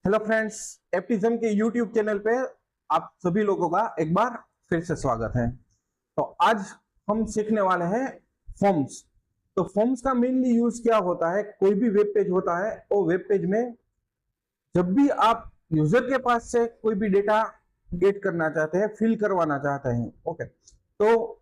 Hello friends, एप्टिज्म के YouTube channel पे आप सभी लोगों का एक बार फिर से स्वागत है। तो आज हम सीखने वाले हैं फॉर्म्स। तो फॉर्म्स का मेनली यूज क्या होता है, कोई भी वेब पेज होता है वो वेब पेज में जब भी आप यूजर के पास से कोई भी डेटा गेट करना चाहते हैं, फिल करवाना चाहते हैं, ओके, तो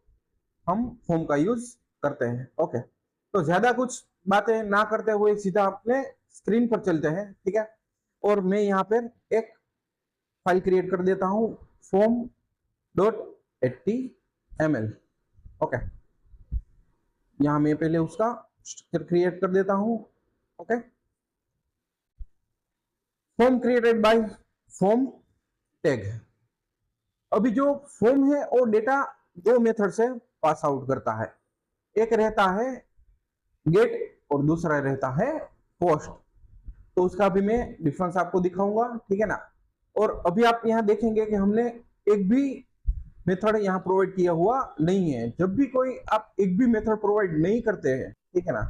हम फॉर्म का यूज करते हैं। ओके, तो ज्यादा कुछ बातें ना करते हुए सीधा अपने स्क्रीन पर चलते हैं, ठीक है। और मैं यहाँ पर एक फाइल क्रिएट कर देता हूँ, form.html। ओके, यहाँ मैं पहले उसका स्ट्रक्चर क्रिएट कर देता हूँ। Okay, form created by form tag. अभी जो फॉर्म है वो डेटा दो मेथड से पास आउट करता है, एक रहता है गेट और दूसरा रहता है पोस्ट। तो उसका भी मैं डिफरेंस आपको दिखाऊंगा, ठीक है ना। और अभी आप यहाँ देखेंगे कि हमने एक भी मेथड यहाँ प्रोवाइड किया हुआ नहीं है। जब भी कोई आप एक भी मेथड प्रोवाइड नहीं करते हैं, ठीक है ना,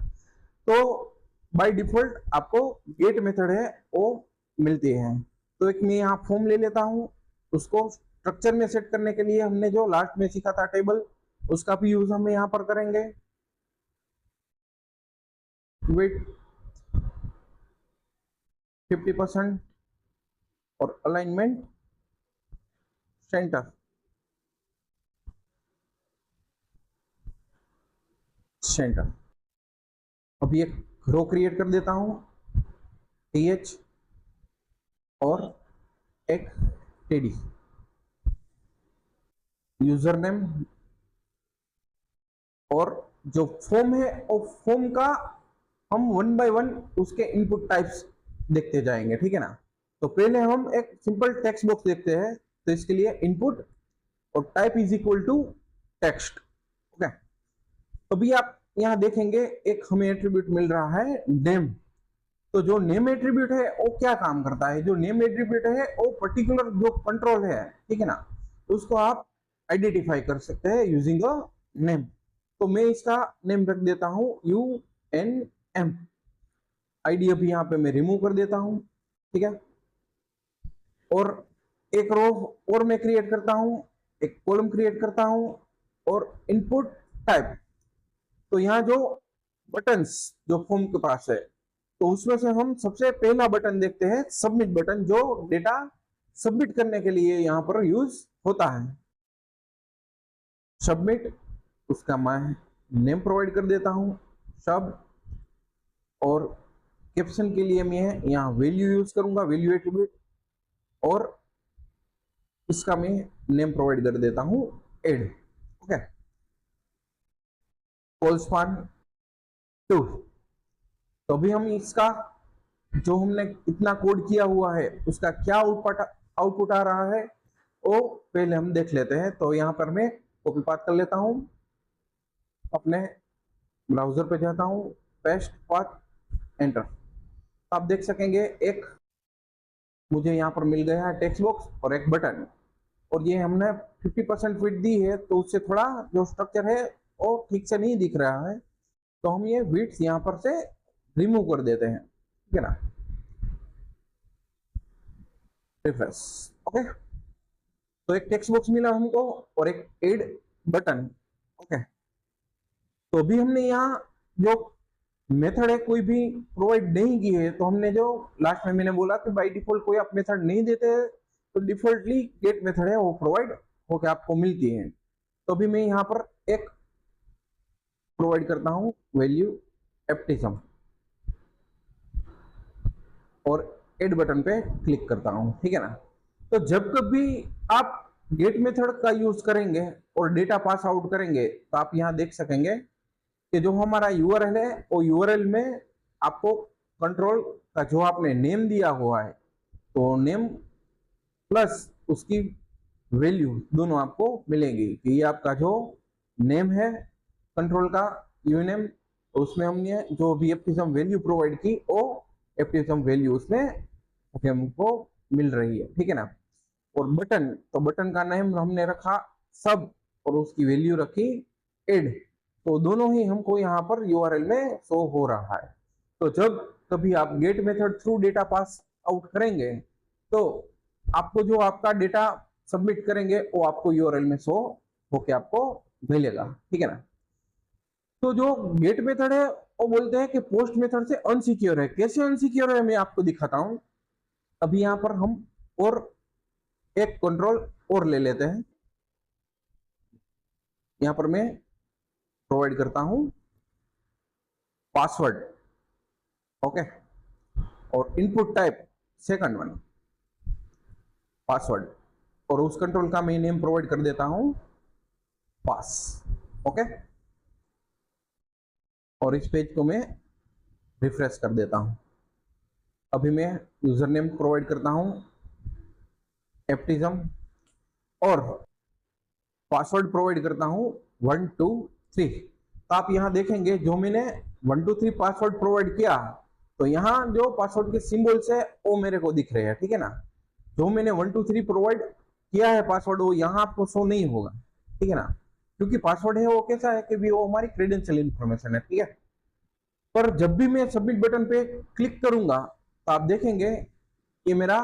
तो बाय डिफॉल्ट आपको गेट मेथड है वो मिलती है। तो एक मैं यहाँ फॉर्म ले लेता हूँ, उसको स्ट्रक्चर में सेट करने के लिए हमने जो लास्ट में सीखा था टेबल, उसका भी यूज हम यहाँ पर करेंगे। विड्थ 50% और अलाइनमेंट सेंटर सेंटर। अभी एक रो क्रिएट कर देता हूं, th और एक td, यूजर नेम, और जो फॉर्म है वो फॉर्म का हम वन बाय वन उसके इनपुट टाइप्स देखते जाएंगे, ठीक है ना। तो पहले हम एक सिंपल टेक्स्ट बॉक्स देखते हैं। तो इसके लिए इनपुट और type is equal to text. Okay, तो भी आप यहाँ देखेंगे एक हमें एट्रीब्यूट मिल रहा है नेम। तो जो नेम एट्रीब्यूट है वो क्या काम करता है, जो नेम एट्रीब्यूट है वो पर्टिकुलर जो कंट्रोल है, ठीक है ना, उसको आप आइडेंटिफाई कर सकते हैं यूजिंग अ नेम। तो मैं इसका नेम रख देता हूं UNM। आईडी अभी यहाँ पे मैं रिमूव कर देता हूं, ठीक है। और एक रो और मैं क्रिएट करता हूं, एक कॉलम क्रिएट करता हूं और इनपुट टाइप। तो यहाँ जो बटन्स जो फॉर्म के पास है, तो उसमें से हम सबसे पहला बटन देखते हैं सबमिट बटन, जो डेटा सबमिट करने के लिए यहाँ पर यूज होता है। सबमिट, उसका मैं नेम प्रोवाइड कर देता हूँ सब, और कैप्शन के लिए मैं यहाँ वैल्यू यूज करूंगा, वैल्यू एट्रीब्यूट, और इसका मैं नेम प्रोवाइड कर देता हूँ एड। ओके, कॉलस्पान 2। तो अभी हम इसका जो हमने इतना कोड किया हुआ है उसका क्या आउटपुट आ रहा है वो पहले हम देख लेते हैं। तो यहाँ पर मैं कॉपी पाथ कर लेता हूँ, अपने ब्राउजर पे जाता हूँ, पेस्ट पाथ, एंटर। आप देख सकेंगे एक मुझे यहाँ पर मिल गया है टेक्स्ट बॉक्स और एक बटन। और ये हमने 50% विड्थ दी है, तो उससे थोड़ा जो स्ट्रक्चर है वो ठीक से नहीं दिख रहा है। तो हम ये विड्थ यहाँ पर से रिमूव कर देते हैं, ठीक है ना। रिफ्रेश। ओके, तो एक टेक्स्ट बॉक्स मिला हमको और एक एड बटन। ओके, तो अभी हमने यहाँ जो मेथड है कोई भी प्रोवाइड नहीं की है। तो हमने जो लास्ट में मैंने बोला कि बाय डिफॉल्ट कोई आप मेथड नहीं देते, तो डिफॉल्टली गेट मेथड है वो प्रोवाइड होकर आपको मिलती है। तो अभी मैं यहाँ पर एक प्रोवाइड करता हूँ वैल्यू एप्टिज्म और एड बटन पे क्लिक करता हूँ, ठीक है ना। तो जब कभी आप गेट मेथड का यूज करेंगे और डेटा पास आउट करेंगे, तो आप यहाँ देख सकेंगे कि जो हमारा यूआरएल है वो यूआरएल में आपको कंट्रोल का जो आपने नेम दिया हुआ है, तो नेम प्लस उसकी वैल्यू दोनों आपको मिलेंगी। कि ये आपका जो नेम है कंट्रोल का यूएनएम, उसमें हमने जो भी एप्टिज्म वैल्यू प्रोवाइड की वो एप्टिज्म वैल्यू उसमें हमको मिल रही है, ठीक है ना। और बटन, तो बटन का नेम हमने रखा सब और उसकी वैल्यू रखी एड। तो दोनों ही हमको यहाँ पर यूआरएल में शो हो रहा है। तो जब कभी आप get method through data pass out करेंगे तो आपको जो आपका डेटा सबमिट करेंगे वो आपको यूआरएल में शो होके आपको मिलेगा, ठीक है ना। तो जो गेट मेथड है वो बोलते हैं कि पोस्ट मेथड से अनसिक्योर है। कैसे अनसिक्योर है मैं आपको दिखाता हूं। अभी यहां पर हम और एक कंट्रोल और ले लेते हैं। यहां पर मैं प्रोवाइड करता हूं पासवर्ड, ओके, और input type second one password, और उस कंट्रोल का मैं नेम प्रोवाइड कर देता हूं पास, ओके। और इस पेज को मैं रिफ्रेश कर देता हूं। अभी मैं यूजर नेम प्रोवाइड करता हूं एप्टिज्म, और पासवर्ड प्रोवाइड करता हूं 1 2 3। तो आप यहां देखेंगे जो मैंने 1 2 3 पासवर्ड प्रोवाइड किया, तो यहाँ जो पासवर्ड के सिंबल्स है वो मेरे को दिख रहे हैं, ठीक है ना। जो मैंने 1 2 3 प्रोवाइड किया है पासवर्ड, वो यहाँ आपको शो नहीं होगा, ठीक है ना, क्योंकि पासवर्ड है वो कैसा है कि वो हमारी क्रेडेंशियल इंफॉर्मेशन है, ठीक है। पर जब भी मैं सबमिट बटन पे क्लिक करूंगा तो आप देखेंगे कि मेरा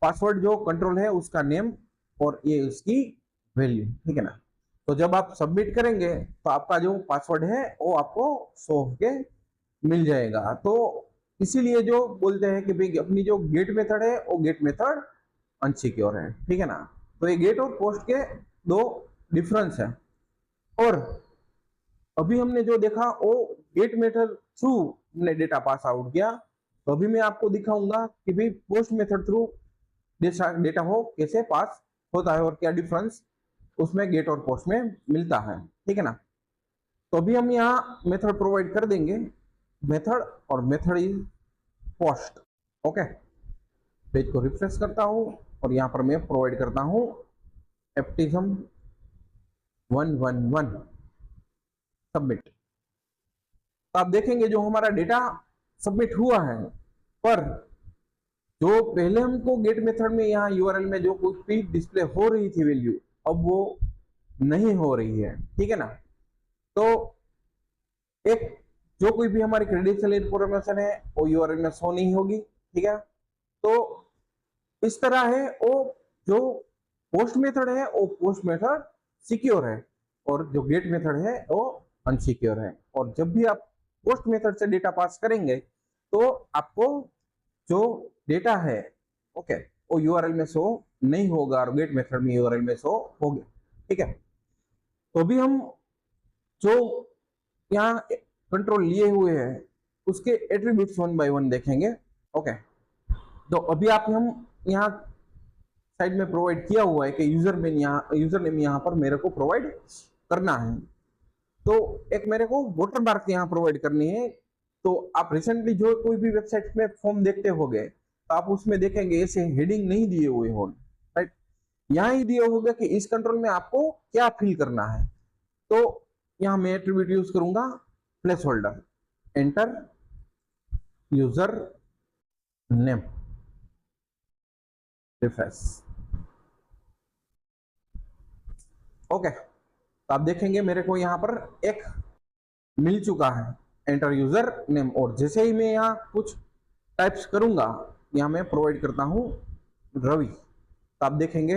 पासवर्ड जो कंट्रोल है उसका नेम और ये उसकी वैल्यू, ठीक है ना। तो जब आप सबमिट करेंगे तो आपका जो पासवर्ड है वो आपको शो होके मिल जाएगा। तो इसीलिए जो बोलते हैं कि भाई अपनी जो गेट मेथड है वो गेट मेथड अनसिक्योर है, ठीक है ना। तो ये गेट और पोस्ट के दो डिफरेंस है। और अभी हमने जो देखा वो गेट मेथड थ्रू हमने डेटा पास आउट किया। तो अभी मैं आपको दिखाऊंगा कि भाई पोस्ट मेथड थ्रू डेटा हो कैसे पास होता है और क्या डिफरेंस उसमें गेट और पोस्ट में मिलता है, ठीक है ना। तो अभी हम यहाँ मेथड प्रोवाइड कर देंगे, मेथड, और method is post, okay. Page को रिफ्रेश करता हूँ और यहाँ पर मैं प्रोवाइड करता हूँ एप्टिज्म 111 सबमिट। तो आप देखेंगे जो हमारा डेटा सबमिट हुआ है, पर जो पहले हमको गेट मेथड में यहाँ यूआरएल में जो कुछ भी डिस्प्ले हो रही थी वैल्यू, अब वो नहीं हो रही है, ठीक है ना। तो एक जो कोई भी हमारी क्रेडेंशियल इंफॉर्मेशन है वो यूआरएल में शो नहीं होगी, ठीक है। तो इस तरह है वो जो पोस्ट मेथड है वो पोस्ट मेथड सिक्योर है, और जो गेट मेथड है वो अनसिक्योर है। और जब भी आप पोस्ट मेथड से डेटा पास करेंगे तो आपको जो डेटा है, ओके, वो यूआरएल में शो नहीं होगा और गेट मेथड में यूआरएल में शो होगा, ठीक है। तो अभी हम जो यहाँ कंट्रोल लिए हुए हैं उसके एट्रीब्यूट्स 1 बाय 1 देखेंगे, ओके। तो अभी आप हम यहाँ साइड में प्रोवाइड किया हुआ है कि यूजर नेम यहाँ पर मेरे को प्रोवाइड करना है। तो एक मेरे को वाटरमार्क यहाँ प्रोवाइड करनी है। तो आप रिसेंटली जो कोई भी वेबसाइट में फॉर्म देखते होंगे तो आप उसमें देखेंगे ऐसे हेडिंग नहीं दिए हुए होंगे, राइट। यहाँ ही दिया होगा कि इस कंट्रोल में आपको क्या फिल करना है। तो यहाँ मैं एट्रीब्यूट यूज करूंगा place holder, enter user name, refresh, okay. तो आप देखेंगे मेरे को यहाँ पर एक मिल चुका है, एंटर यूजर नेम। और जैसे ही मैं यहाँ कुछ टाइप्स करूंगा, यहाँ मैं प्रोवाइड करता हूँ रवि, तो आप देखेंगे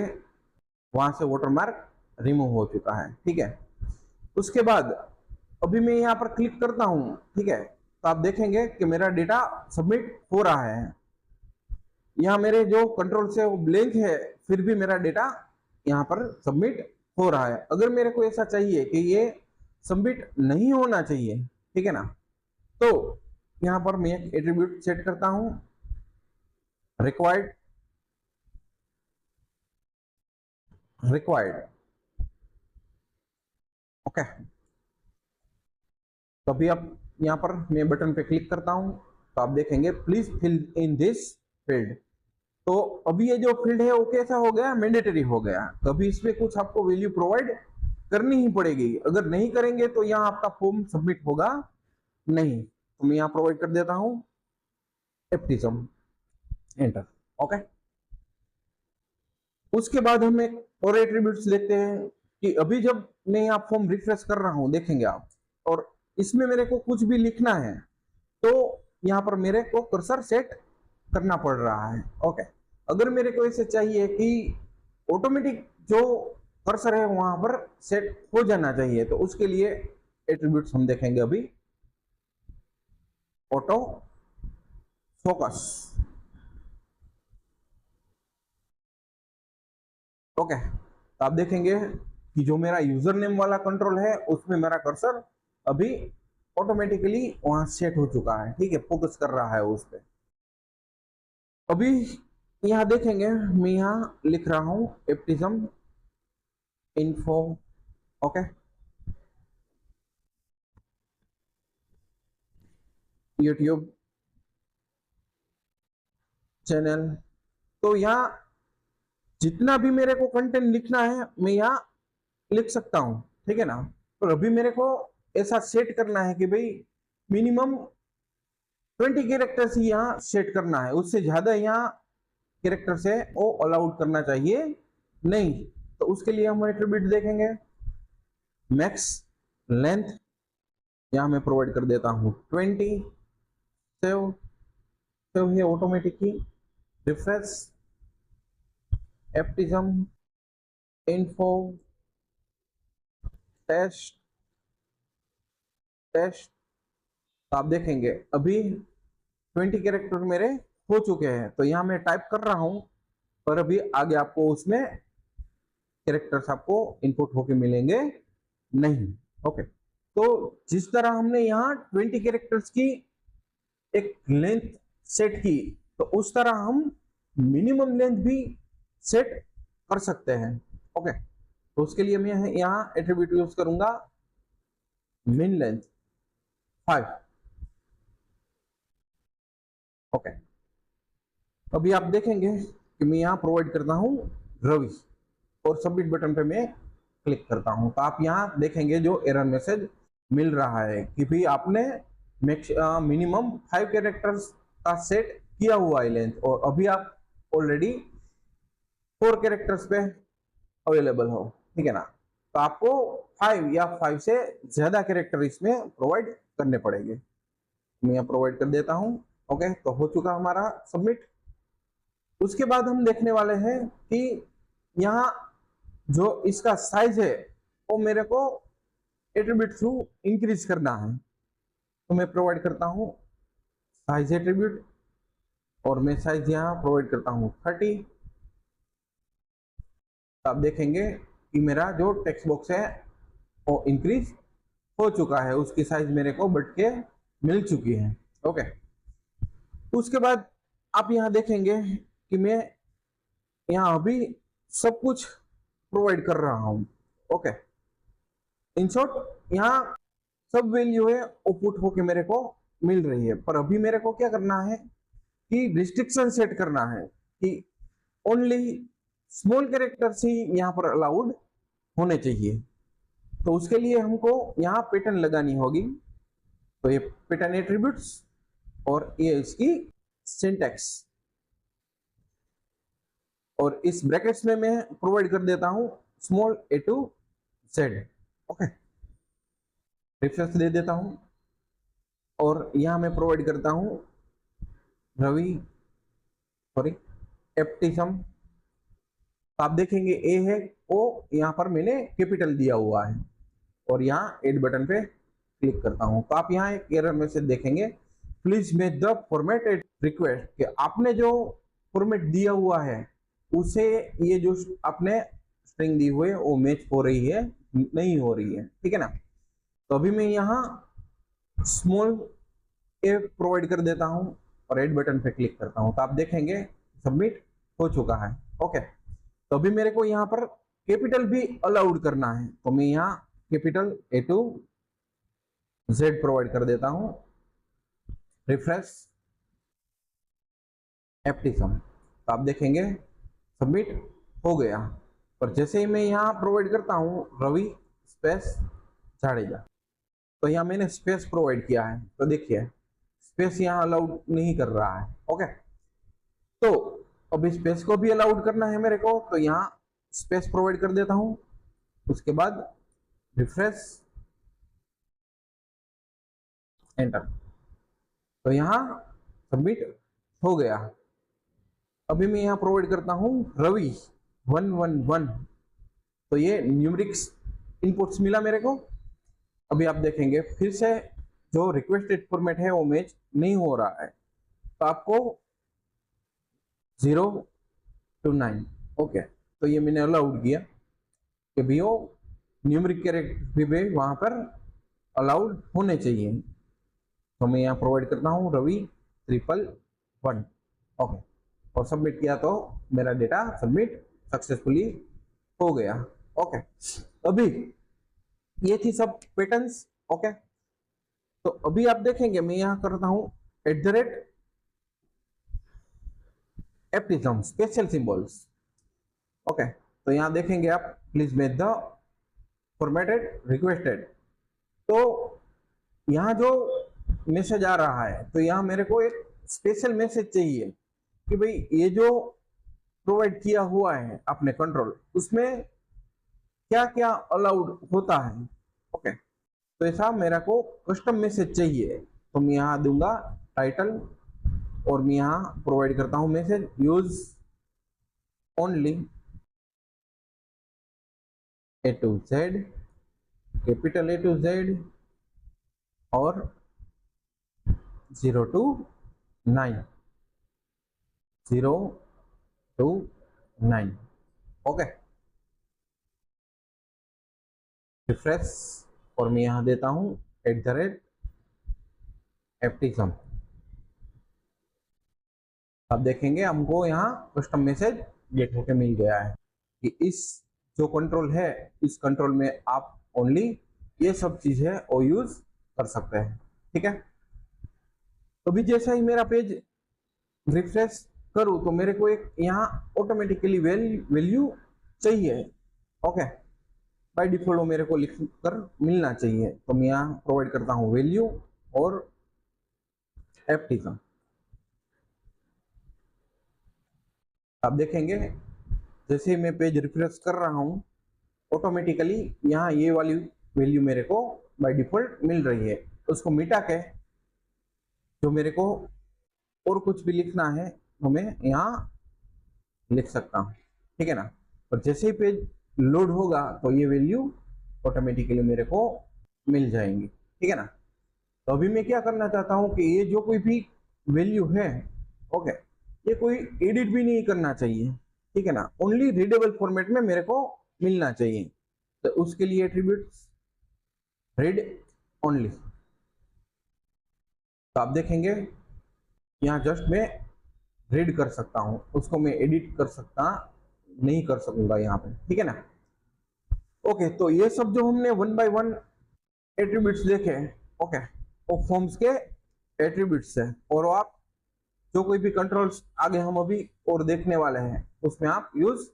वहां से वाटरमार्क रिमूव हो चुका है, ठीक है। उसके बाद अभी मैं यहाँ पर क्लिक करता हूँ, ठीक है, तो आप देखेंगे कि मेरा डेटा सबमिट हो रहा है। यहाँ मेरे जो कंट्रोल से वो ब्लैंक है, फिर भी मेरा डेटा यहाँ पर सबमिट हो रहा है। अगर मेरे को ऐसा चाहिए कि ये सबमिट नहीं होना चाहिए, ठीक है ना, तो यहाँ पर मैं एक एट्रीब्यूट सेट करता हूँ रिक्वायर्ड, ओके। तो अभी आप यहाँ पर मैं बटन पे क्लिक करता हूँ तो आप देखेंगे please fill in this field. तो अभी ये जो फील्ड है वो कैसा हो गया, मैंडेटरी हो गया। कभी इसमें कुछ आपको वैल्यू प्रोवाइड करनी ही पड़ेगी, अगर नहीं करेंगे तो यहाँ आपका फॉर्म सबमिट होगा नहीं। तो मैं यहाँ प्रोवाइड कर देता हूँ एप्टिज्म, एंटर, ओके। उसके बाद हम एक और एट्रीब्यूट्स लेते हैं कि अभी जब मैं यहाँ फॉर्म रिफ्रेश कर रहा हूँ, देखेंगे आप, और इसमें मेरे को कुछ भी लिखना है तो यहाँ पर मेरे को कर्सर सेट करना पड़ रहा है। ओके, अगर मेरे को ऐसे चाहिए कि ऑटोमेटिक जो कर्सर है वहां पर सेट हो जाना चाहिए, तो उसके लिए एट्रीब्यूट्स हम देखेंगे अभी। Auto focus. ओके, तो आप देखेंगे कि जो मेरा यूजर नेम वाला कंट्रोल है उसमें मेरा कर्सर अभी ऑटोमेटिकली वहां सेट हो चुका है। ठीक है, फोकस कर रहा है उस पर। अभी यहाँ देखेंगे मैं यहाँ लिख रहा हूँ एप्टिज्म इन्फो। Okay, YouTube channel. तो यहाँ जितना भी मेरे को कंटेंट लिखना है मैं यहाँ लिख सकता हूँ, ठीक है ना। पर अभी मेरे को ऐसा सेट करना है कि भाई मिनिमम 20 कैरेक्टर्स ही यहाँ सेट करना है, उससे ज्यादा यहाँ कैरेक्टर्स है वो अलाउड करना चाहिए नहीं। तो उसके लिए हम एट्रीब्यूट देखेंगे। मैक्स लेंथ यहाँ मैं प्रोवाइड कर देता हूँ 20। सेव सेव है ऑटोमेटिक ही। Refresh Aptism info test test. तो आप देखेंगे अभी 20 कैरेक्टर मेरे हो चुके हैं। तो यहाँ मैं टाइप कर रहा हूँ, पर अभी आगे आपको उसमें कैरेक्टर्स आपको इनपुट होके मिलेंगे नहीं। ओके, तो जिस तरह हमने यहाँ 20 कैरेक्टर्स की एक लेंथ सेट की, तो उस तरह हम मिनिमम लेंथ भी सेट कर सकते हैं। ओके, तो उसके लिए मैं यहाँ एट्रीब्यूट यूज करूंगा मिन लेंथ 5। ओके, अभी आप देखेंगे कि मैं यहाँ प्रोवाइड करता हूँ रवि और सबमिट बटन पे मैं क्लिक करता हूँ। तो आप यहाँ देखेंगे जो एरर मैसेज मिल रहा है कि भाई आपने मिनिमम 5 कैरेक्टर्स का सेट किया हुआ है लेंथ, और अभी आप ऑलरेडी 4 कैरेक्टर्स पे अवेलेबल हो, ठीक है ना। तो आपको 5 या 5 से ज्यादा कैरेक्टर इसमें प्रोवाइड करने पड़ेंगे। मैं यहाँ प्रोवाइड कर देता हूँ। ओके, तो हो चुका हमारा सबमिट। उसके बाद हम देखने वाले हैं कि यहाँ जो इसका साइज है वो मेरे को एट्रीब्यूट थ्रू इंक्रीज करना है। तो मैं प्रोवाइड करता हूँ साइज एट्रीब्यूट, और मैं साइज यहाँ प्रोवाइड करता हूँ 30। तो आप देखेंगे कि मेरा जो टेक्स्ट बॉक्स है वो इंक्रीज हो चुका है, उसकी साइज मेरे को बढ़ के मिल चुकी है। ओके, उसके बाद आप यहाँ देखेंगे कि मैं यहाँ अभी सब कुछ प्रोवाइड कर रहा हूँ। ओके, इन शॉर्ट यहाँ सब वैल्यू है वो पुट होके मेरे को मिल रही है। पर अभी मेरे को क्या करना है कि रिस्ट्रिक्शन सेट करना है कि ओनली स्मॉल कैरेक्टर्स ही यहाँ पर अलाउड होने चाहिए। तो उसके लिए हमको यहाँ पैटर्न लगानी होगी। तो ये पैटर्न एट्रीब्यूट्स और ये इसकी सिंटैक्स, और इस ब्रैकेट्स में मैं प्रोवाइड कर देता हूं small a to z। Okay, refresh दे देता हूं और यहां मैं प्रोवाइड करता हूं रवि सॉरी एप्टिज्म। आप देखेंगे ए है वो यहाँ पर मैंने कैपिटल दिया हुआ है, और यहाँ एड बटन पे क्लिक करता हूं। तो आप यहाँ एक एरर मैसेज देखेंगे, please make the formatted request, कि आपने जो फॉर्मेट दिया हुआ है उसे ये जो आपने स्ट्रिंग दी हुई है वो मैच हो रही है नहीं हो रही है, ठीक है ना। तो अभी मैं यहाँ स्मॉल ए प्रोवाइड कर देता हूँ और एड बटन पे क्लिक करता हूँ। तो आप देखेंगे सबमिट हो चुका है। ओके, तो अभी मेरे को यहाँ पर कैपिटल भी अलाउड करना है, तो मैं यहाँ capital A to Z provide कर देता हूँ। रिफ्रेश एप्टिज्म। तो आप देखेंगे सबमिट हो गया। पर जैसे ही मैं यहाँ प्रोवाइड करता हूँ रवि स्पेस जाडेजा, तो यहाँ मैंने स्पेस प्रोवाइड किया है, तो देखिए स्पेस यहाँ अलाउड नहीं कर रहा है। ओके, तो अब स्पेस को भी अलाउड करना है मेरे को, तो यहाँ स्पेस प्रोवाइड कर देता हूँ। उसके बाद रिफ्रेश एंटर, तो यहाँ सबमिट हो गया। अभी मैं यहाँ प्रोवाइड करता हूँ रवि 111, तो ये न्यूमेरिक्स इनपुट्स मिला मेरे को। अभी आप देखेंगे फिर से जो रिक्वेस्टेड फॉर्मेट है वो मैच नहीं हो रहा है, तो आपको 0 to 9, ओके, तो ये मैंने अलाउड किया कि भी वो न्यूमेरिक कैरेक्टर भी वहां पर अलाउड होने चाहिए। तो मैं यहाँ प्रोवाइड करता हूँ रवि 111, ओके, और सबमिट किया तो मेरा डेटा सबमिट सक्सेसफुली हो गया। ओके, अभी ये थी सब पैटर्न्स। ओके, तो अभी आप देखेंगे मैं यहाँ करता हूँ @एप्टिज्म स्पेशल सिंबल्स। ओके, तो यहाँ देखेंगे आप please make the formatted requested, तो यहाँ जो मैसेज आ रहा है तो यहाँ मेरे को एक स्पेशल मैसेज चाहिए कि भाई ये जो प्रोवाइड किया हुआ है आपने कंट्रोल, उसमें क्या क्या अलाउड होता है। ओके, तो ऐसा मेरे को कस्टम मैसेज चाहिए, तो मैं यहाँ दूंगा टाइटल और मैं यहाँ प्रोवाइड करता हूँ message use only A to Z, capital A to Z और 0 to 9, 0 to 9। ओके, रिफ्रेश और मैं यहाँ देता हूँ @एप्टिज्म। अब देखेंगे हमको यहाँ कस्टम मैसेज गेट होके मिल गया है कि इस जो कंट्रोल है इस कंट्रोल में आप ओनली ये सब चीजें वो यूज कर सकते हैं। ठीक है, तो भी जैसा ही मेरा पेज रिफ्रेश करूँ तो मेरे को एक यहाँ ऑटोमेटिकली वैल्यू चाहिए। ओके, बाय डिफॉल्ट वो मेरे को लिख कर मिलना चाहिए, तो मैं यहाँ प्रोवाइड करता हूँ वैल्यू और एप्टिज्म। आप देखेंगे जैसे मैं पेज रिफ्रेश कर रहा हूँ ऑटोमेटिकली यहाँ ये वाली वैल्यू मेरे को बाय डिफॉल्ट मिल रही है। उसको मिटा के जो मेरे को और कुछ भी लिखना है तो मैं यहाँ लिख सकता हूँ। ठीक है ना, और जैसे ही पेज लोड होगा तो ये वैल्यू ऑटोमेटिकली मेरे को मिल जाएंगी। ठीक है ना, तो अभी मैं क्या करना चाहता हूँ कि ये जो कोई भी वैल्यू है, ओके, ये कोई एडिट भी नहीं करना चाहिए। ठीक है ना, ओनली रीडेबल फॉर्मेट में मेरे को मिलना चाहिए, तो उसके लिए एट्रीब्यूट्स रीड ओनली। तो आप देखेंगे यहाँ जस्ट मैं रीड कर सकता हूँ, उसको मैं एडिट कर सकता नहीं कर सकूंगा यहाँ पे। ठीक है ना, ओके, तो ये सब जो हमने 1 by 1 एट्रीब्यूट्स देखे, ओके, वो फॉर्म्स के एट्रीब्यूट्स है, और आप जो कोई भी कंट्रोल्स आगे हम अभी और देखने वाले हैं उसमें आप यूज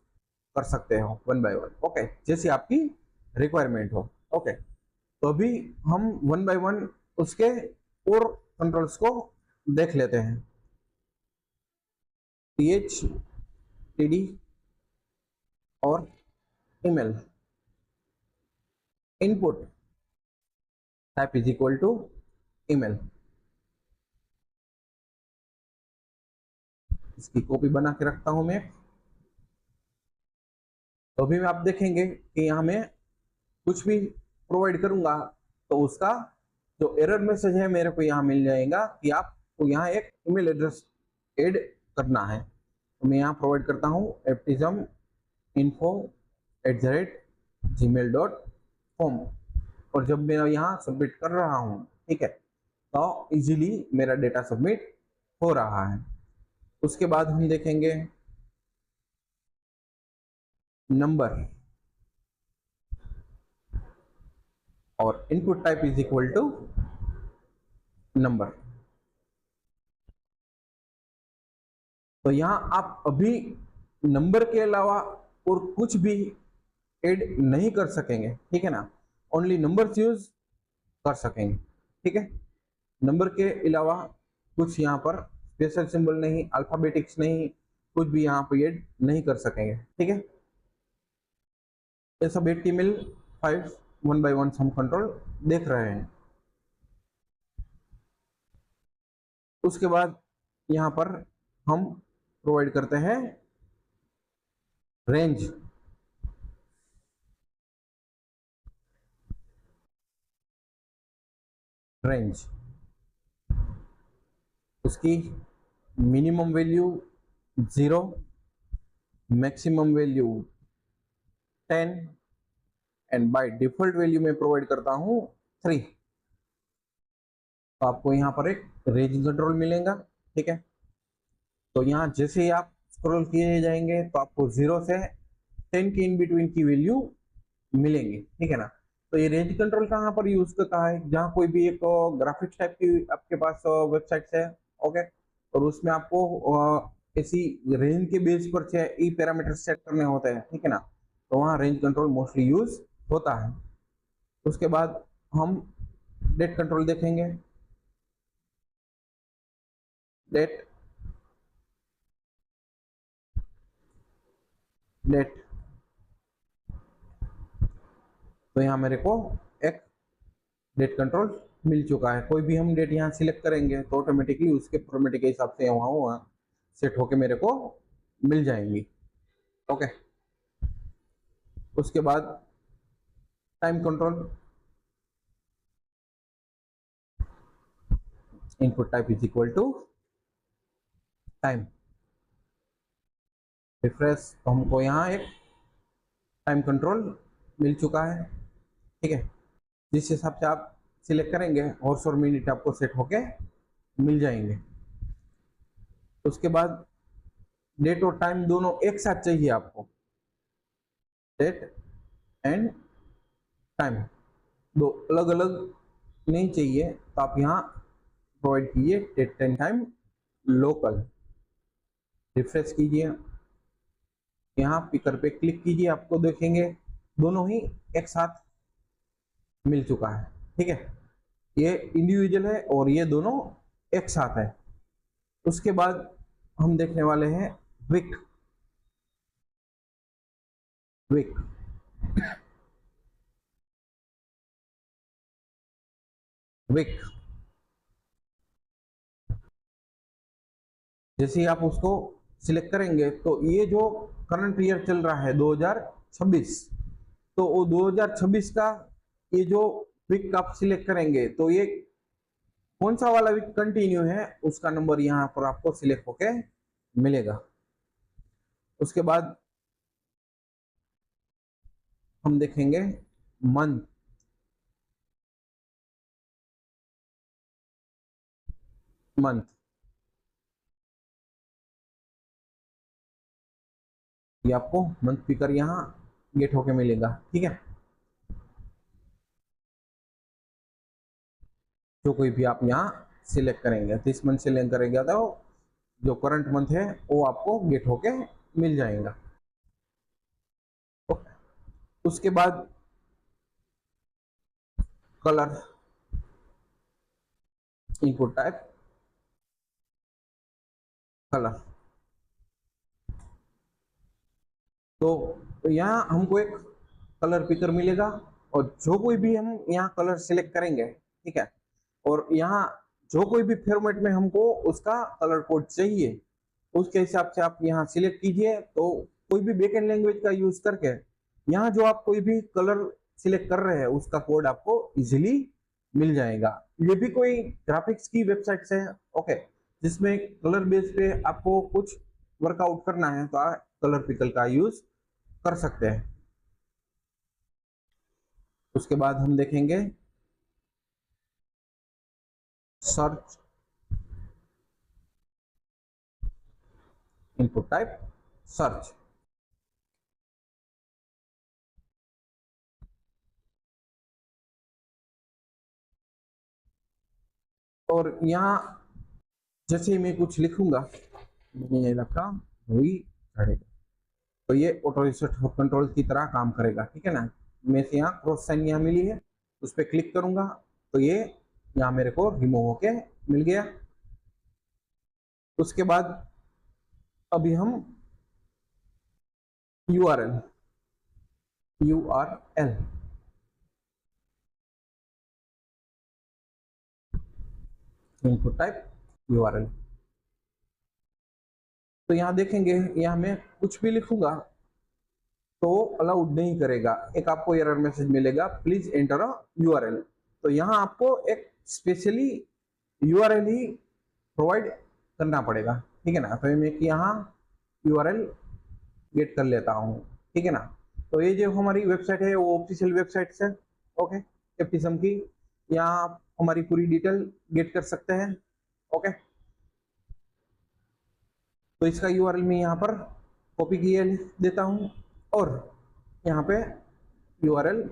कर सकते हो 1 by 1। ओके, जैसी आपकी रिक्वायरमेंट हो। ओके, तो अभी हम 1 by 1 उसके और कंट्रोल्स को देख लेते हैं। th, td और email input type is equal to email। इसकी कॉपी बना के रखता हूं मैं। तो अभी आप देखेंगे कि यहाँ मैं कुछ भी प्रोवाइड करूंगा तो उसका जो एरर मैसेज है मेरे को यहाँ मिल जाएगा कि आपको यहाँ एक ईमेल एड्रेस ऐड करना है। तो मैं यहाँ प्रोवाइड करता हूँ aptism@gmail.com, और जब मैं यहाँ सबमिट कर रहा हूँ, ठीक है, तो इजीली मेरा डेटा सबमिट हो रहा है। उसके बाद हम देखेंगे नंबर और input type is equal to number. तो यहाँ आप अभी नंबर के अलावा और कुछ भी ऐड नहीं कर सकेंगे। ठीक है ना, ओनली नंबर्स यूज कर सकेंगे। ठीक है, नंबर के अलावा कुछ यहाँ पर स्पेशल सिंबल नहीं, अल्फाबेटिक्स नहीं, कुछ भी यहाँ पर ऐड नहीं कर सकेंगे। ठीक है, ये सब HTML5 1 by 1 हम कंट्रोल देख रहे हैं। उसके बाद यहाँ पर हम प्रोवाइड करते हैं रेंज। रेंज उसकी minimum value 0, maximum value 10 and by default value में प्रोवाइड करता हूं 3। तो आपको यहाँ पर एक रेंज कंट्रोल मिलेगा, ठीक है। तो यहाँ जैसे ही आप स्क्रॉल किए जाएंगे तो आपको 0 से 10 के इन बिटवीन की वैल्यू मिलेंगी, ठीक है ना। तो ये रेंज कंट्रोल कहाँ पर यूज करता है, जहाँ कोई भी एक ग्राफिक्स टाइप की आपके पास वेबसाइट है, ओके, और उसमें आपको ऐसी रेंज के बेस पर ई पैरामीटर सेट करने होते हैं, ठीक है ना। तो वहाँ रेंज कंट्रोल मोस्टली यूज होता है। उसके बाद हम डेट कंट्रोल देखेंगे। डेट डेट तो यहाँ मेरे को एक डेट कंट्रोल मिल चुका है। कोई भी हम डेट यहाँ सिलेक्ट करेंगे तो ऑटोमेटिकली उसके फॉर्मेट के हिसाब से वहाँ सेट होके मेरे को मिल जाएंगी, ओके। उसके बाद time control, input type is equal to time. Refresh तो हमको यहाँ एक टाइम कंट्रोल मिल चुका है, ठीक है। जिस हिसाब से आप सिलेक्ट करेंगे हॉर्स और मिनट आपको सेट होके मिल जाएंगे। उसके बाद डेट और टाइम दोनों एक साथ चाहिए आपको, डेट एंड टाइम दो अलग अलग नहीं चाहिए, तो आप यहाँ प्रोवाइड कीजिए date and time local. Refresh कीजिए, यहाँ पिकर पे क्लिक कीजिए, आपको देखेंगे दोनों ही एक साथ मिल चुका है, ठीक है। ये इंडिविजुअल है और ये दोनों एक साथ है। उसके बाद हम देखने वाले हैं विक। विक विक जैसे ही आप उसको सिलेक्ट करेंगे तो ये जो करंट ईयर चल रहा है 2026, तो वो 2026 का ये जो वीक आप सिलेक्ट करेंगे तो ये कौन सा वाला वीक कंटिन्यू है उसका नंबर यहाँ पर आपको सिलेक्ट होके मिलेगा। उसके बाद हम देखेंगे मंथ। मंथ ये आपको मंथ पिकर यहाँ गेट होके मिलेगा, ठीक है। जो कोई भी आप यहाँ सिलेक्ट करेंगे तो इस मंथ सिलेक्ट करेंगे तो जो करंट मंथ है वो आपको गेट होके मिल जाएगा। उसके बाद कलर, इनपुट टाइप कलर। तो यहाँ हमको एक कलर पिकर मिलेगा और जो कोई भी हम यहाँ कलर सिलेक्ट करेंगे, ठीक है, और यहाँ जो कोई भी फॉर्मेट में हमको उसका कलर कोड चाहिए उसके हिसाब से आप यहाँ सिलेक्ट कीजिए। तो कोई भी बैकएंड लैंग्वेज का यूज करके यहाँ जो आप कोई भी कलर सिलेक्ट कर रहे हैं उसका कोड आपको इजीली मिल जाएगा। ये भी कोई ग्राफिक्स की वेबसाइट है, ओके, जिसमें कलर बेस पे आपको कुछ वर्कआउट करना है तो आप कलर पिकल का यूज कर सकते हैं। उसके बाद हम देखेंगे सर्च, इनपुट टाइप सर्च। और यहाँ जैसे ही मैं कुछ लिखूंगा, मैंने ये रखा वही चढ़ेगा, तो ये ऑटो रिसेट कंट्रोल की तरह काम करेगा, ठीक है ना। मैं से यहाँ क्रॉस साइन यहाँ मिली है, उस पर क्लिक करूंगा तो ये यहाँ मेरे को रिमूव होके मिल गया। उसके बाद अभी हम URL इनपुट टाइप URL। तो यहाँ देखेंगे, यहाँ मैं कुछ भी लिखूंगा तो अलाउड नहीं करेगा, एक आपको एरर मैसेज मिलेगा, प्लीज एंटर अ यूआरएल। तो यहाँ आपको एक स्पेशली यूआरएल ही प्रोवाइड करना पड़ेगा, ठीक है ना। तो मैं यहाँ यूआरएल गेट कर लेता हूँ, ठीक है ना। तो ये जो हमारी वेबसाइट है वो ऑफिशियल वेबसाइट है, ओके, एप्टिज्म की। यहाँ आप हमारी पूरी डिटेल गेट कर सकते हैं, ओके। तो इसका यूआरएल मैं यहाँ पर कॉपी किए देता हूँ और यहाँ पे यूआरएल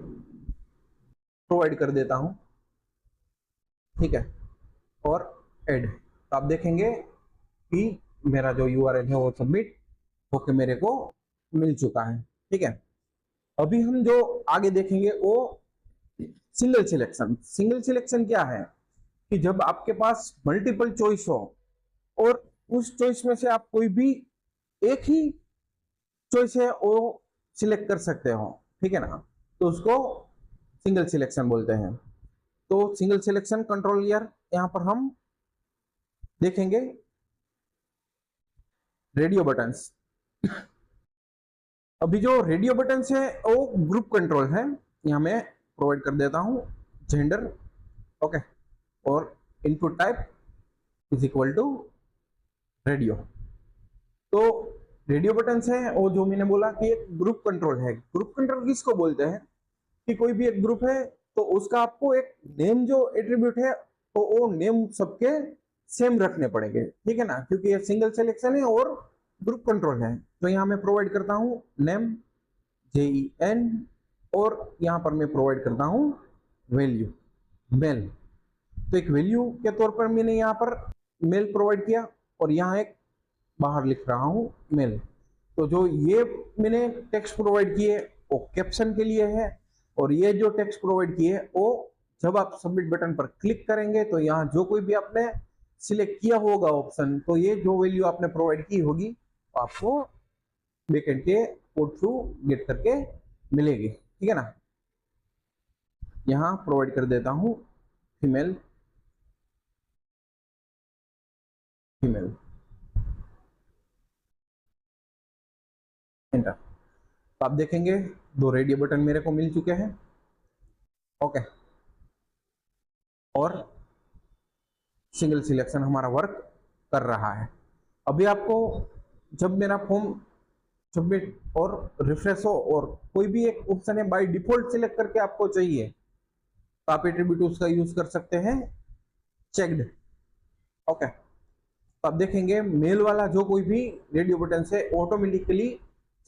प्रोवाइड कर देता हूँ, ठीक है, और ऐड। तो आप देखेंगे कि मेरा जो यूआरएल है वो सबमिट होके मेरे को मिल चुका है, ठीक है। अभी हम जो आगे देखेंगे वो सिंगल सिलेक्शन। सिंगल सिलेक्शन क्या है कि जब आपके पास मल्टीपल चॉइस हो और उस चॉइस में से आप कोई भी एक ही चॉइस है वो सिलेक्ट कर सकते हो, ठीक है ना। तो उसको सिंगल सिलेक्शन बोलते हैं। तो सिंगल सिलेक्शन कंट्रोल ईयर यहाँ पर हम देखेंगे रेडियो बटन्स। अभी जो रेडियो बटन्स है वो ग्रुप कंट्रोल है, यहाँ मैं प्रोवाइड कर देता हूँ जेंडर, ओके, और input type is equal to radio. तो रेडियो बटन्स है वो जो मैंने बोला कि एक ग्रुप कंट्रोल है। ग्रुप कंट्रोल किसको बोलते हैं कि कोई भी एक ग्रुप है तो उसका आपको एक नेम जो एट्रीब्यूट है तो वो नेम सबके सेम रखने पड़ेंगे, ठीक है ना, क्योंकि ये सिंगल सिलेक्शन है और ग्रुप कंट्रोल है। तो यहाँ मैं प्रोवाइड करता हूँ नेम JEN और यहाँ पर मैं प्रोवाइड करता हूँ वैल्यू मेल। तो एक वैल्यू के तौर पर मैंने यहाँ पर मेल प्रोवाइड किया और यहाँ एक बाहर लिख रहा हूँ मेल। तो जो ये मैंने टेक्स्ट प्रोवाइड किए वो कैप्शन के लिए है और ये जो टेक्स्ट प्रोवाइड किए वो जब आप सबमिट बटन पर क्लिक करेंगे तो यहाँ जो कोई भी आपने सिलेक्ट किया होगा ऑप्शन, तो ये जो वैल्यू आपने प्रोवाइड की होगी आपको बैकएंड के पोर्ट थ्रू गेट करके मिलेगी, ठीक है ना। यहाँ प्रोवाइड कर देता हूँ फीमेल फीमेल, एंटर। तो आप देखेंगे 2 रेडियो बटन मेरे को मिल चुके हैं, ओके, और सिंगल सिलेक्शन हमारा वर्क कर रहा है। अभी आपको जब मेरा फॉर्म सबमिट और रिफ्रेश हो और कोई भी एक ऑप्शन है बाय डिफॉल्ट सिलेक्ट करके आपको चाहिए तो आप एट्रीब्यूट उसका यूज कर सकते हैं चेक्ड, ओके। तो आप देखेंगे मेल वाला जो कोई भी रेडियो बटन से ऑटोमेटिकली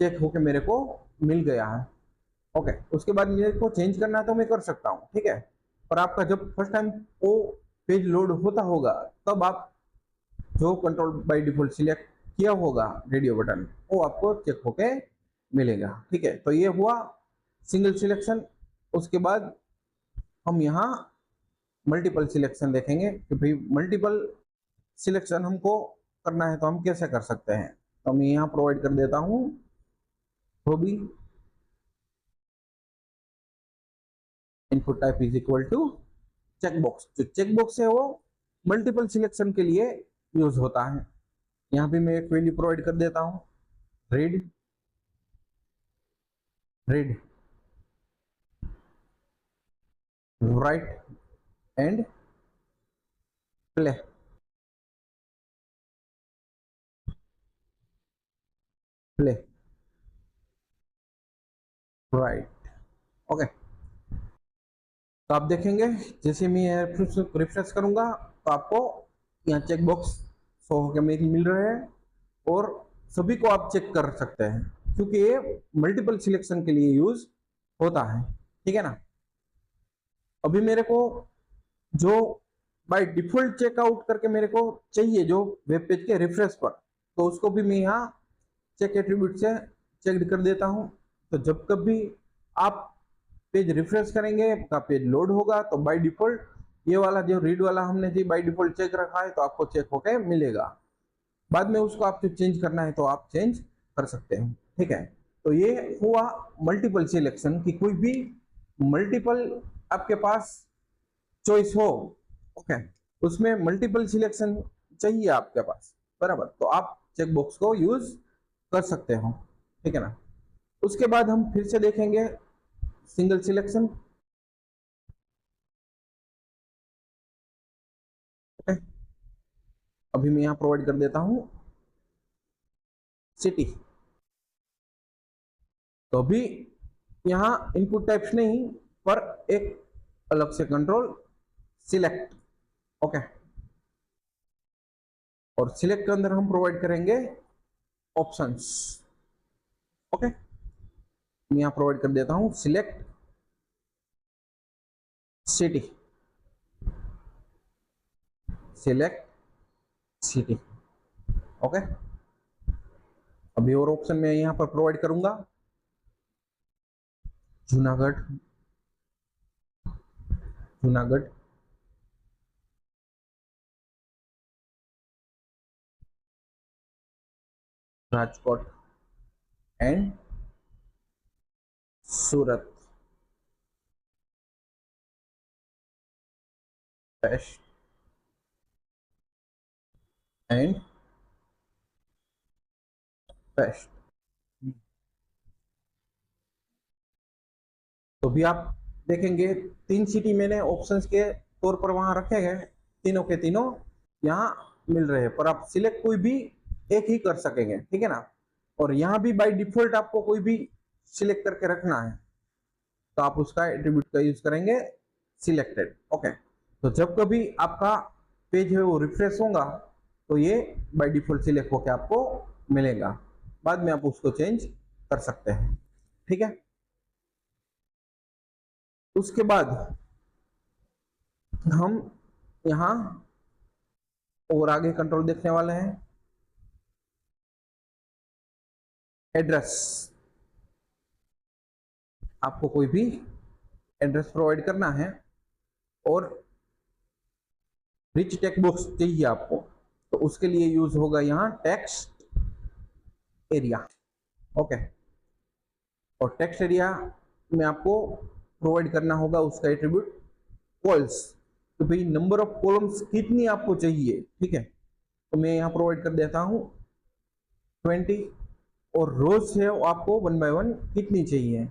चेक होके मेरे को मिल गया है, ओके। उसके बाद मेरे को चेंज करना है तो मैं कर सकता हूँ, ठीक है। पर आपका जब फर्स्ट टाइम वो पेज लोड होता होगा तब आप जो कंट्रोल बाय डिफॉल्ट सिलेक्ट किया होगा रेडियो बटन वो आपको चेक होके मिलेगा, ठीक है। तो ये हुआ सिंगल सिलेक्शन। उसके बाद हम यहाँ मल्टीपल सिलेक्शन देखेंगे कि भाई मल्टीपल सिलेक्शन हमको करना है तो हम कैसे कर सकते हैं। तो मैं यहाँ प्रोवाइड कर देता हूँ भी input type is equal to checkbox. जो चेकबॉक्स है वो मल्टीपल सिलेक्शन के लिए यूज होता है। यहाँ पे मैं एक वैल्यू प्रोवाइड कर देता हूँ read read write and play. Play right, okay. तो आप देखेंगे जैसे मैं रिफ्रेश करूंगा तो आपको यहाँ चेकबॉक्स शो होकर मिल रहे हैं और सभी को आप चेक कर सकते हैं क्योंकि ये मल्टीपल सिलेक्शन के लिए यूज होता है, ठीक है ना। अभी मेरे को जो बाय डिफॉल्ट चेकआउट करके मेरे को चाहिए जो वेब पेज के रिफ्रेश पर, तो उसको भी मैं यहाँ चेक एट्रीब्यूट से चेक कर देता हूँ। तो जब कभी आप पेज रिफ्रेश करेंगे आपका पेज लोड होगा तो बाय डिफॉल्ट ये वाला जो रीड वाला हमने जी बाय डिफॉल्ट चेक रखा है तो आपको चेक होके मिलेगा। बाद में उसको आपको चेंज करना है तो आप चेंज कर सकते हैं, ठीक है। तो ये हुआ मल्टीपल सिलेक्शन कि कोई भी मल्टीपल आपके पास चॉइस हो, ओके, उसमें मल्टीपल सिलेक्शन चाहिए आपके पास, बराबर। तो आप चेक बॉक्स को यूज कर सकते हो, ठीक है ना। उसके बाद हम फिर से देखेंगे सिंगल सिलेक्शन। अभी मैं यहाँ प्रोवाइड कर देता हूँ सिटी। तो अभी यहाँ इनपुट टाइप्स नहीं, पर एक अलग से कंट्रोल सिलेक्ट। ओके, और सिलेक्ट के अंदर हम प्रोवाइड करेंगे ऑप्शंस। ओके, मैं यहाँ प्रोवाइड कर देता हूँ select city, select city. Okay, अभी और ऑप्शन में यहाँ पर प्रोवाइड करूंगा Junagadh, Junagadh, Rajkot and Surat, paste and paste. तो भी आप देखेंगे 3 सिटी मैंने ऑप्शंस के तौर पर वहां रखे गए, तीनों के तीनों यहाँ मिल रहे हैं, पर आप सिलेक्ट कोई भी एक ही कर सकेंगे, ठीक है ना। और यहाँ भी बाय डिफॉल्ट आपको कोई भी सिलेक्ट करके रखना है, तो आप उसका एट्रीब्यूट का यूज करेंगे सिलेक्टेड। ओके, तो जब कभी आपका पेज है वो रिफ्रेश होगा तो ये बाय डिफॉल्ट सिलेक्ट होकर आपको मिलेगा, बाद में आप उसको चेंज कर सकते हैं, ठीक है। उसके बाद हम यहाँ और आगे कंट्रोल देखने वाले हैं एड्रेस। आपको कोई भी एड्रेस प्रोवाइड करना है और रिच टेक्स्ट बॉक्स चाहिए आपको, तो उसके लिए यूज होगा यहाँ टेक्स्ट एरिया। ओके, और टेक्स्ट एरिया में आपको प्रोवाइड करना होगा उसका एट्रीब्यूट कॉल्स, तो भाई नंबर ऑफ कॉलम्स कितनी आपको चाहिए, ठीक है। तो मैं यहाँ प्रोवाइड कर देता हूँ 20, और रोज है वो आपको 1 बाय 1 कितनी चाहिए,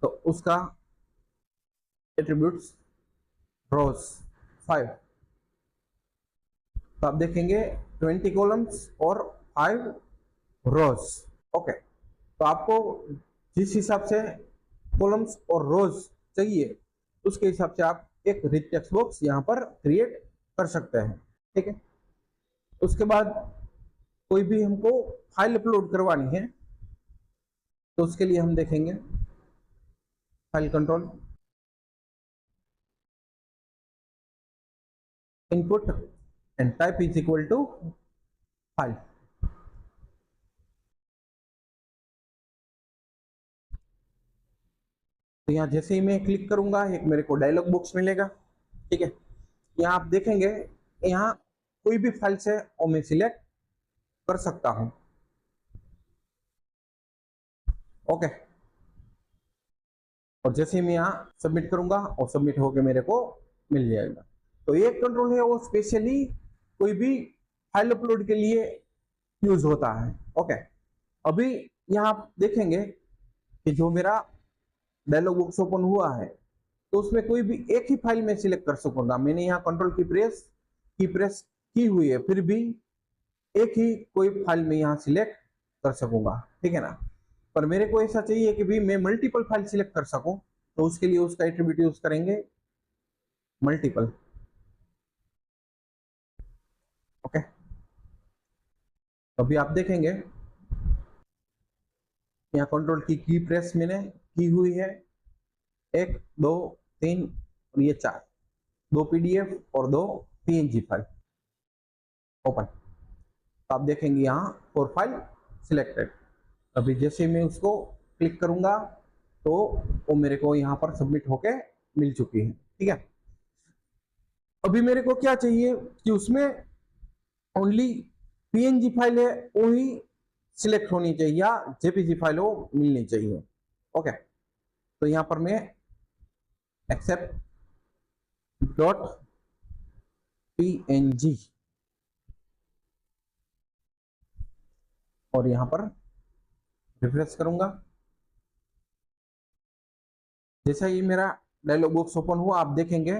तो उसका एट्रीब्यूट्स रोज 5। तो आप देखेंगे 20 कॉलम्स और 5 रोज। ओके, तो आपको जिस हिसाब से कॉलम्स और रोज चाहिए उसके हिसाब से आप एक रिच टेक्स्ट बॉक्स यहाँ पर क्रिएट कर सकते हैं, ठीक है। उसके बाद कोई भी हमको फाइल अपलोड करवानी है तो उसके लिए हम देखेंगे file control, input and type is equal to file. तो यहाँ जैसे ही मैं क्लिक करूंगा एक मेरे को डायलॉग बॉक्स मिलेगा, ठीक है। यहाँ आप देखेंगे यहाँ कोई भी फाइल से मैं सिलेक्ट कर सकता हूं। ओके, और जैसे ही मैं यहाँ सबमिट करूंगा और सबमिट होके मेरे को मिल जाएगा। तो ये कंट्रोल है वो स्पेशली कोई भी फाइल अपलोड के लिए यूज होता है। ओके, अभी यहाँ आप देखेंगे कि जो मेरा डायलॉग बॉक्स ओपन हुआ है तो उसमें कोई भी एक ही फाइल में सिलेक्ट कर सकूंगा। मैंने यहाँ कंट्रोल की प्रेस की हुई है, फिर भी एक ही कोई फाइल में यहाँ सिलेक्ट कर सकूंगा, ठीक है ना। पर मेरे को ऐसा चाहिए कि भी मैं मल्टीपल फाइल सिलेक्ट कर सकूं, तो उसके लिए उसका एट्रीब्यूट यूज करेंगे मल्टीपल। ओके, अभी आप देखेंगे यहाँ कंट्रोल की प्रेस मैंने की हुई है, 1 2 3 और ये 4, 2 PDF और 2 PNG फाइल ओपन। तो आप देखेंगे यहाँ 4 फाइल सिलेक्टेड। अभी जैसे मैं उसको क्लिक करूंगा तो वो मेरे को यहाँ पर सबमिट होके मिल चुकी है, ठीक है। अभी मेरे को क्या चाहिए कि उसमें ओनली PNG फाइल है वो ही सिलेक्ट होनी चाहिए या JPG फाइल वो मिलनी चाहिए। ओके, तो यहाँ पर मैं एक्सेप्ट डॉट PNG और यहाँ पर रिफ्रेश करूंगा। जैसा ही मेरा डायलॉग बॉक्स ओपन हुआ, आप देखेंगे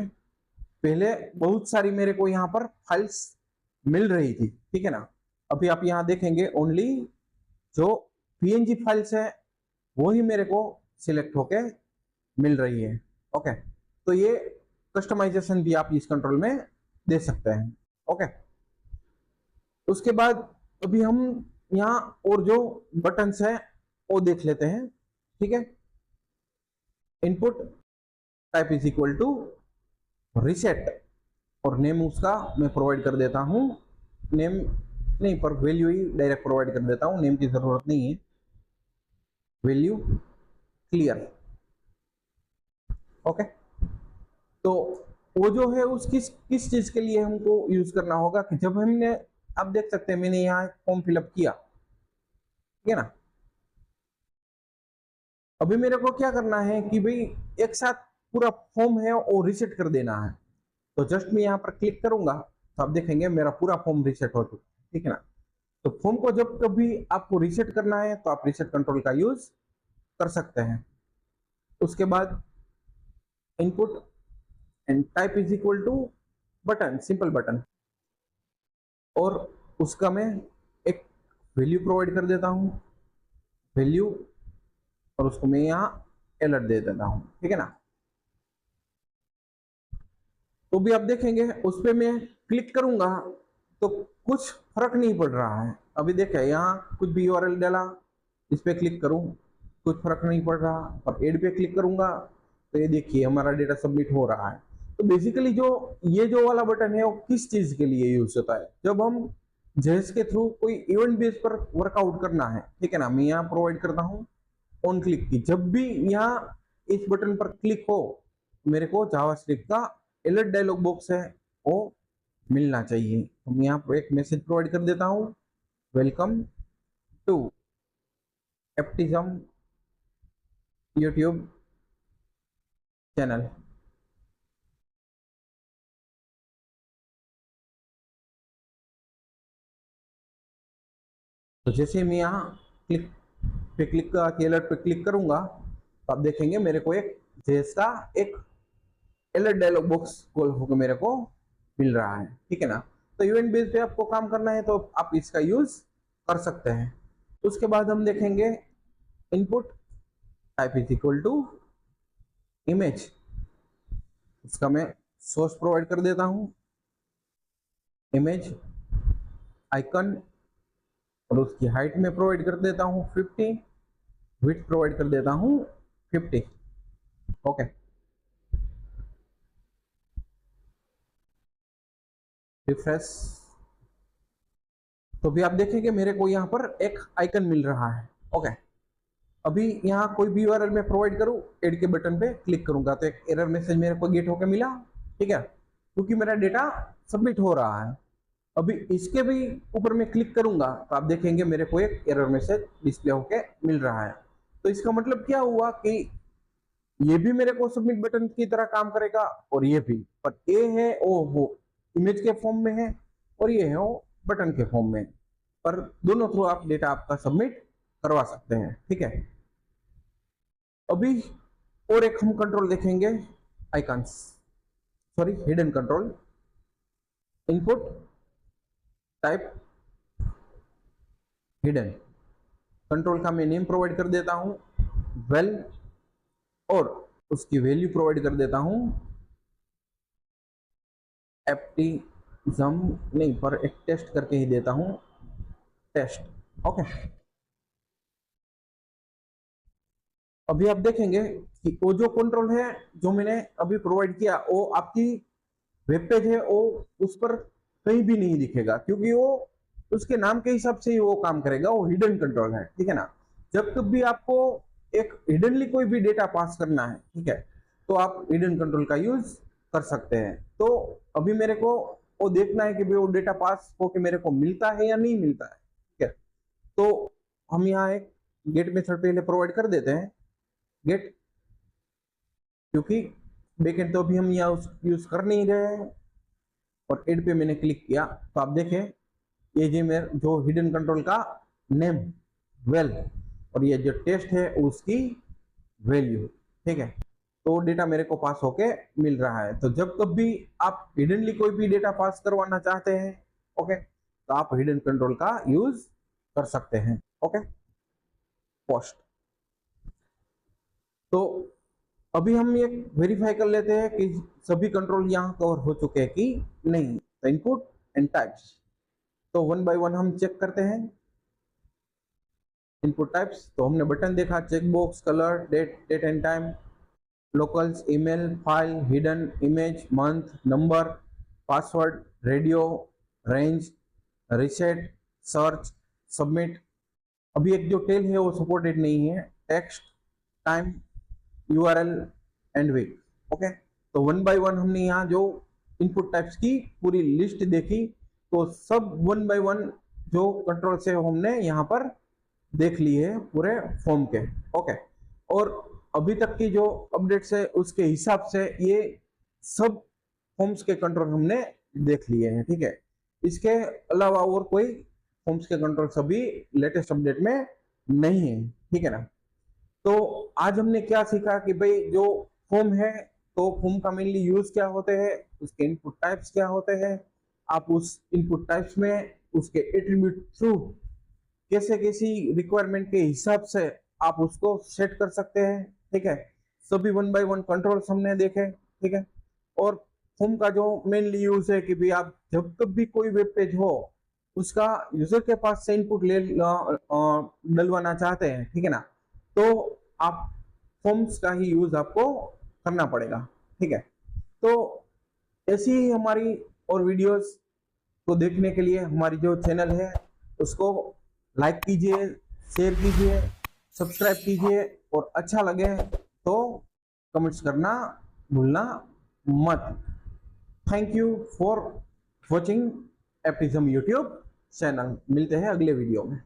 पहले बहुत सारी मेरे को यहाँ पर फाइल्स मिल रही थी, ठीक है ना। अभी आप यहाँ देखेंगे ओनली जो PNG फाइल्स है वो ही मेरे को सिलेक्ट होके मिल रही है। ओके, तो ये कस्टमाइजेशन भी आप इस कंट्रोल में दे सकते हैं। ओके, उसके बाद अभी हम यहाँ और जो बटन्स है वो देख लेते हैं, ठीक है। Input type is equal to reset, और नेम उसका मैं प्रोवाइड कर देता हूँ, नेम नहीं पर वैल्यू ही डायरेक्ट प्रोवाइड कर देता हूँ, नेम की जरूरत नहीं है। Value clear. ओके, तो वो जो है उस किस चीज के लिए हमको यूज करना होगा कि जब हमने, आप देख सकते हैं मैंने यहाँ फॉर्म फिलअप किया, ठीक है ना। अभी मेरे को क्या करना है कि भाई एक साथ पूरा फॉर्म है वो रिसेट कर देना है। तो जस्ट मैं यहाँ पर क्लिक करूंगा तो आप देखेंगे मेरा पूरा फॉर्म रिसेट हो चुका है, ठीक है ना। तो फॉर्म को जब कभी आपको रिसेट करना है तो आप रिसेट कंट्रोल का यूज कर सकते हैं। उसके बाद input and type is equal to button, simple button, और उसका मैं एक वैल्यू प्रोवाइड कर देता हूँ, वैल्यू, और उसको मैं यहाँ अलर्ट दे देता हूँ, ठीक है ना। तो भी आप देखेंगे उस पर मैं क्लिक करूंगा तो कुछ फर्क नहीं पड़ रहा है। अभी देखें यहाँ कुछ भी URL डाला, इस पे क्लिक करूं कुछ फर्क नहीं पड़ रहा, और एड पे क्लिक करूंगा तो ये देखिए हमारा डेटा सबमिट हो रहा है। तो बेसिकली जो ये जो वाला बटन है वो किस चीज के लिए यूज होता है, जब हम जेएस के थ्रू कोई इवेंट बेस पर वर्कआउट करना है, ठीक है ना। मैं यहाँ प्रोवाइड करता हूँ ऑन क्लिक की, जब भी यहाँ इस बटन पर क्लिक हो मेरे को जावास्क्रिप्ट का अलर्ट डायलॉग बॉक्स है वो मिलना चाहिए। तो मैं यहाँ पर एक मैसेज प्रोवाइड कर देता हूँ, वेलकम टू एप्टिज्म यूट्यूब चैनल। तो जैसे मैं यहाँ क्लिक अलर्ट पे क्लिक करूंगा तो आप देखेंगे मेरे को एक जेएस का एक अलर्ट डायलॉग बॉक्स कॉल होकर मेरे को मिल रहा है, ठीक है ना। तो इवेंट बेस पे आपको काम करना है तो आप इसका यूज कर सकते हैं। उसके बाद हम देखेंगे input type is equal to image, उसका मैं सोर्स प्रोवाइड कर देता हूँ, इमेज आइकन, और उसकी हाइट में प्रोवाइड कर देता हूँ 50, विड्थ प्रोवाइड कर देता हूँ 50। ओके, रिफ्रेश, तो भी आप देखेंगे मेरे को यहाँ पर एक आइकन मिल रहा है। ओके, अभी यहाँ कोई भी URL मैं प्रोवाइड करूँ, एड के बटन पे क्लिक करूंगा तो एक एरर मैसेज मेरे को गेट होकर मिला, ठीक है, क्योंकि मेरा डेटा सबमिट हो रहा है। अभी इसके भी ऊपर मैं क्लिक करूंगा तो आप देखेंगे मेरे को एक एरर मैसेज डिस्प्ले होके मिल रहा है। तो इसका मतलब क्या हुआ कि ये भी मेरे को सबमिट बटन की तरह काम करेगा और ये भी, पर ये है वो इमेज के फॉर्म में है और ये है वो बटन के फॉर्म में, पर दोनों थ्रू आप डेटा आपका सबमिट करवा सकते हैं, ठीक है। अभी और एक हम कंट्रोल देखेंगे, icons, sorry hidden control. Input type hidden, control का मैं नेम प्रोवाइड कर देता हूं वेल, और उसकी वैल्यू प्रोवाइड कर देता हूं एप्टिज्म, नहीं पर एक टेस्ट करके ही देता हूं, टेस्ट। ओके, अभी आप देखेंगे कि वो जो कंट्रोल है जो मैंने अभी प्रोवाइड किया वो आपकी वेब पेज है वो उस पर कहीं भी नहीं दिखेगा, क्योंकि वो उसके नाम के हिसाब से ही वो काम करेगा, वो हिडन कंट्रोल है, ठीक है ना। जब कभी आपको एक हिडनली कोई भी डेटा पास करना है, ठीक है, तो आप हिडन कंट्रोल का यूज कर सकते हैं। तो अभी मेरे को वो देखना है कि भाई वो डेटा पास होके मेरे को मिलता है या नहीं मिलता है, ठीक है। तो हम यहाँ एक गेट मेथड पहले प्रोवाइड कर देते हैं, गेट, क्योंकि बैकएंड तो अभी हम यहाँ यूज कर नहीं रहे हैं, और एड पे मैंने क्लिक किया तो आप देखें ये जो मेरे जो हिडन कंट्रोल का नेम वेल और ये जो टेस्ट है उसकी वैल्यू, ठीक है। तो डेटा मेरे को पास होके मिल रहा है। तो जब कभी आप हिडनली कोई भी डेटा पास करवाना चाहते हैं, ओके, तो आप हिडन कंट्रोल का यूज कर सकते हैं। Okay, post. तो अभी हम ये वेरीफाई कर लेते हैं कि सभी कंट्रोल यहाँ कवर हो चुके हैं कि नहीं। तो इनपुट एंड टाइप्स, तो वन बाय वन हम चेक करते हैं। इनपुट टाइप्स, तो हमने बटन देखा, checkbox, colour, date and time, locals, email, file, hidden, image, month, number, password, radio, range, reset, search, submit. अभी एक जो टेल है वो सपोर्टेड नहीं है, text, time, URL and week. Okay, तो वन बाय वन हमने यहाँ जो इनपुट टाइप्स की पूरी लिस्ट देखी, तो सब वन बाय वन जो कंट्रोल से हमने यहाँ पर देख लिए है पूरे फॉर्म के। ओके, और अभी तक की जो अपडेट्स है उसके हिसाब से ये सब फॉर्म्स के कंट्रोल हमने देख लिए हैं, ठीक है। इसके अलावा और कोई फॉर्म्स के कंट्रोल सभी लेटेस्ट अपडेट में नहीं है, ठीक है ना। तो आज हमने क्या सीखा कि भाई जो फॉर्म है, तो फॉर्म का मेनली यूज क्या होते हैं, उसके इनपुट टाइप्स क्या होते हैं, आप उस इनपुट टाइप्स में उसके एट्रीब्यूट थ्रू कैसे कैसी रिक्वायरमेंट के हिसाब से आप उसको सेट कर सकते हैं, ठीक है। सभी वन बाय वन कंट्रोल्स हमने देखे, ठीक है। और फॉर्म का जो मेनली यूज है कि भाई आप जब कभी भी कोई वेब पेज हो उसका यूजर के पास से इनपुट ले डलवाना चाहते हैं, ठीक है ना, तो आप फॉर्म्स का ही यूज आपको करना पड़ेगा, ठीक है। तो ऐसी ही हमारी और वीडियोस को देखने के लिए हमारी जो चैनल है उसको लाइक कीजिए, शेयर कीजिए, सब्सक्राइब कीजिए, और अच्छा लगे तो कमेंट्स करना भूलना मत। Thank you for watching Aptism YouTube channel. मिलते हैं अगले वीडियो में।